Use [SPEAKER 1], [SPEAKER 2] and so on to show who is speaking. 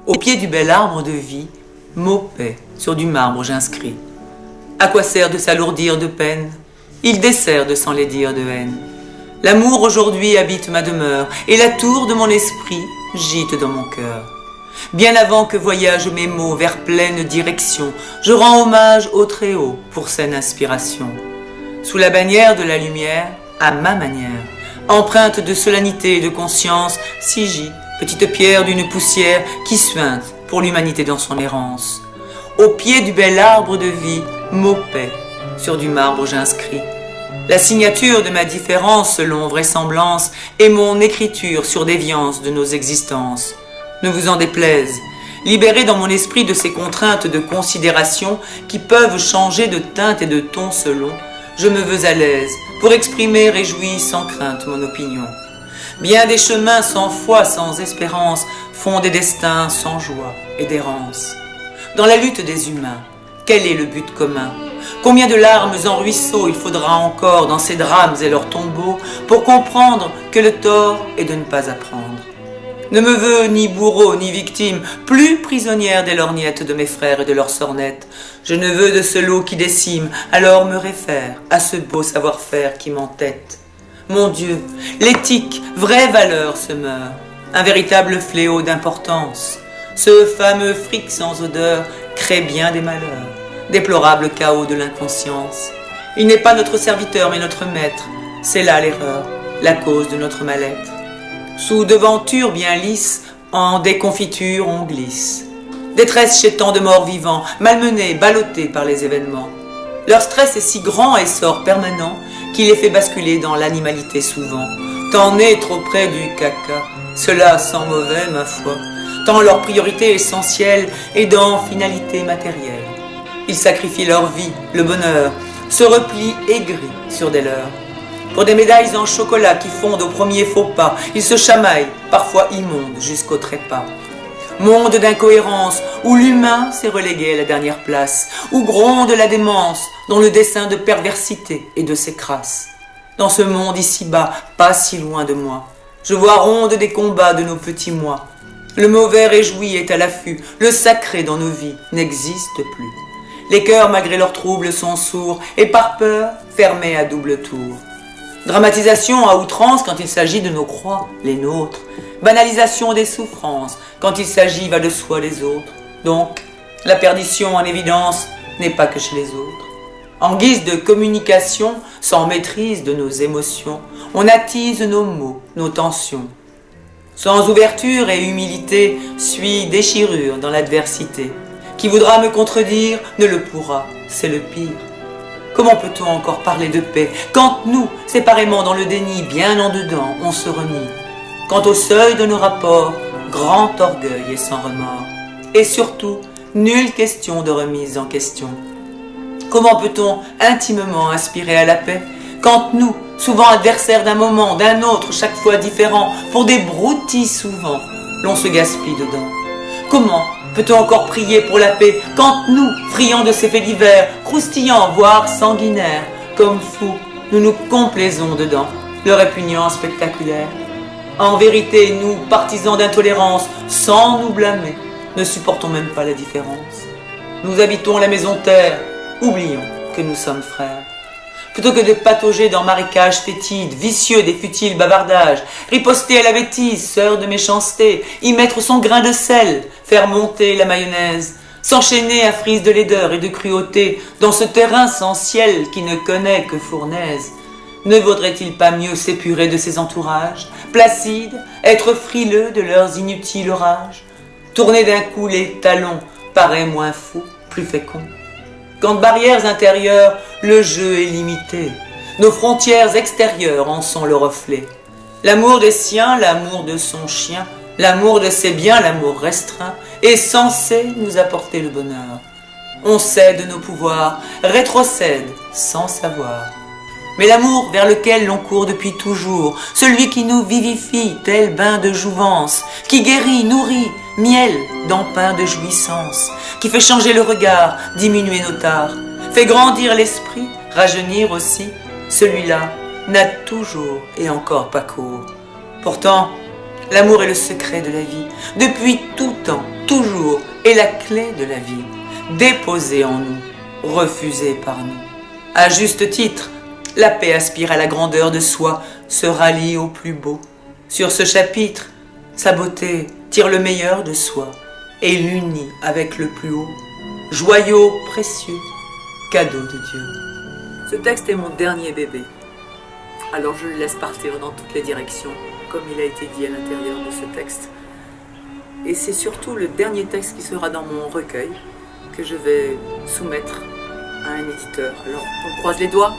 [SPEAKER 1] Au pied du bel arbre de vie, mot paix, sur du marbre j'inscris. À quoi sert de s'alourdir de peine? Il dessert de s'enlaidir de haine. L'amour aujourd'hui habite ma demeure, et la tour de mon esprit gîte dans mon cœur. Bien avant que voyagent mes mots vers pleine direction, je rends hommage au Très-Haut pour saine inspiration. Sous la bannière de la lumière, à ma manière, empreinte de solennité et de conscience, sigis, petite pierre d'une poussière qui suinte pour l'humanité dans son errance. Au pied du bel arbre de vie, mot paix, sur du marbre j'inscris. La signature de ma différence selon vraisemblance est mon écriture sur déviance de nos existences. Ne vous en déplaise, libéré dans mon esprit de ces contraintes de considération qui peuvent changer de teinte et de ton selon, je me veux à l'aise pour exprimer réjoui sans crainte mon opinion. Bien des chemins sans foi, sans espérance, font des destins sans joie et d'errance. Dans la lutte des humains, quel est le but commun? Combien de larmes en ruisseaux il faudra encore dans ces drames et leurs tombeaux pour comprendre que le tort est de ne pas apprendre. Ne me veux ni bourreau ni victime, plus prisonnière des lorgnettes de mes frères et de leurs sornettes. Je ne veux de ce lot qui décime, alors me réfère à ce beau savoir-faire qui m'entête. Mon Dieu, l'éthique, vraie valeur se meurt, un véritable fléau d'importance. Ce fameux fric sans odeur crée bien des malheurs, déplorable chaos de l'inconscience. Il n'est pas notre serviteur mais notre maître, c'est là l'erreur, la cause de notre mal-être. Sous devantures bien lisses, en déconfiture on glisse. Détresse chez tant de morts vivants, malmenés, ballottés par les événements. Leur stress est si grand et sort permanent qu'il les fait basculer dans l'animalité souvent. Tant né trop près du caca, cela sent mauvais ma foi. Tant leur priorité essentielle est dans finalité matérielle. Ils sacrifient leur vie, le bonheur, se replient aigris sur des leurs. Pour des médailles en chocolat qui fondent au premier faux pas, ils se chamaillent, parfois immondes jusqu'au trépas. Monde d'incohérence, où l'humain s'est relégué à la dernière place, où gronde la démence, dont le dessein de perversité et de ses crasses. Dans ce monde ici-bas, pas si loin de moi, je vois ronde des combats de nos petits mois. Le mauvais réjoui est à l'affût, le sacré dans nos vies n'existe plus. Les cœurs, malgré leurs troubles, sont sourds, et par peur, fermés à double tour. Dramatisation à outrance quand il s'agit de nos croix, les nôtres. Banalisation des souffrances quand il s'agit va de soi les autres. Donc, la perdition en évidence n'est pas que chez les autres. En guise de communication, sans maîtrise de nos émotions, on attise nos maux, nos tensions. Sans ouverture et humilité, suit déchirure dans l'adversité. Qui voudra me contredire ne le pourra, c'est le pire. Comment peut-on encore parler de paix quand nous, séparément dans le déni, bien en dedans, on se renie? Quant au seuil de nos rapports, grand orgueil et sans remords. Et surtout, nulle question de remise en question. Comment peut-on intimement aspirer à la paix quand nous, souvent adversaires d'un moment, d'un autre, chaque fois différent, pour des broutilles souvent, l'on se gaspille dedans? Comment peut-on encore prier pour la paix quand nous, friands de ces faits divers, croustillants, voire sanguinaires, comme fous, nous nous complaisons dedans, le répugnant spectaculaire? En vérité, nous, partisans d'intolérance, sans nous blâmer, ne supportons même pas la différence. Nous habitons la maison terre, oublions que nous sommes frères. Plutôt que de patauger dans marécages fétides, vicieux des futiles bavardages, riposter à la bêtise, sœur de méchanceté, y mettre son grain de sel, faire monter la mayonnaise, s'enchaîner à frise de laideur et de cruauté dans ce terrain sans ciel qui ne connaît que fournaise. Ne vaudrait-il pas mieux s'épurer de ses entourages, placides, être frileux de leurs inutiles orages? Tourner d'un coup les talons paraît moins fou, plus fécond. Quand de barrières intérieures, le jeu est limité. Nos frontières extérieures en sont le reflet. L'amour des siens, l'amour de son chien, l'amour de ses biens, l'amour restreint, est censé nous apporter le bonheur. On cède nos pouvoirs, rétrocède sans savoir. Mais l'amour vers lequel l'on court depuis toujours, celui qui nous vivifie tel bain de jouvence, qui guérit, nourrit, miel d'emprunt de jouissance, qui fait changer le regard, diminuer nos tares, fait grandir l'esprit, rajeunir aussi, celui-là n'a toujours et encore pas cours. Pourtant, L'amour est le secret de la vie, depuis tout temps, toujours, et la clé de la vie, déposée en nous, refusée par nous. À juste titre, la paix aspire à la grandeur de soi, se rallie au plus beau. Sur ce chapitre, sa beauté tire le meilleur de soi et l'unit avec le plus haut, joyau précieux, cadeau de Dieu. Ce texte est mon dernier bébé, alors je le laisse partir dans toutes les directions, comme il a été dit à l'intérieur de ce texte. Et c'est surtout le dernier texte qui sera dans mon recueil que je vais soumettre à un éditeur. Alors on croise les doigts.